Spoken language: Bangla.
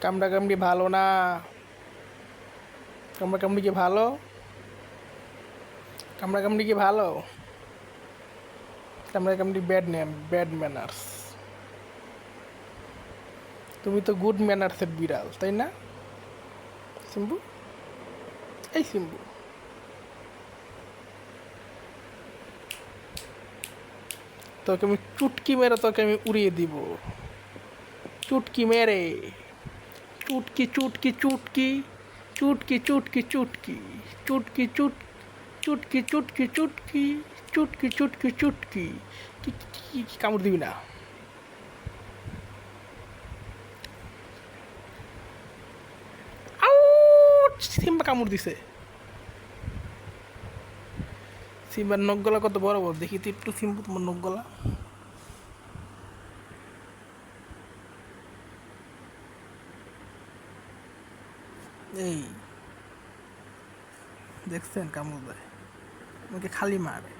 কামড়াকামড়ি ভালো না। কামড়াকামড়ি কি ভালো? কামড়াকামড়ি কি ভালো? কামড়াকামড়ি ব্যাড নেম, ব্যাড ম্যানার্স। তুমি তো গুড ম্যানার্সের বিড়াল, তাই না সিম্বু? এই সিম্বু, তোকে আমি চুটকি মেরে তোকে আমি উড়িয়ে দিব। চুটকি মেরে, চুটকি চুটকি চুটকি, চুটকি চুটকি চুটকি, চুটকি চুট, চুটকি চুটকি চুটকি, চুটকি চুটকি চুটকি। কি কামড় দিবি না? আউট! সিম্বা কামড় দিছে। সিম্বার নখগলা কত বড় বড় দেখি তো একটু সিম্বু, তোমার নখগলা। এই দেখছেন কামড় দেয়, আমাকে খালি মারে।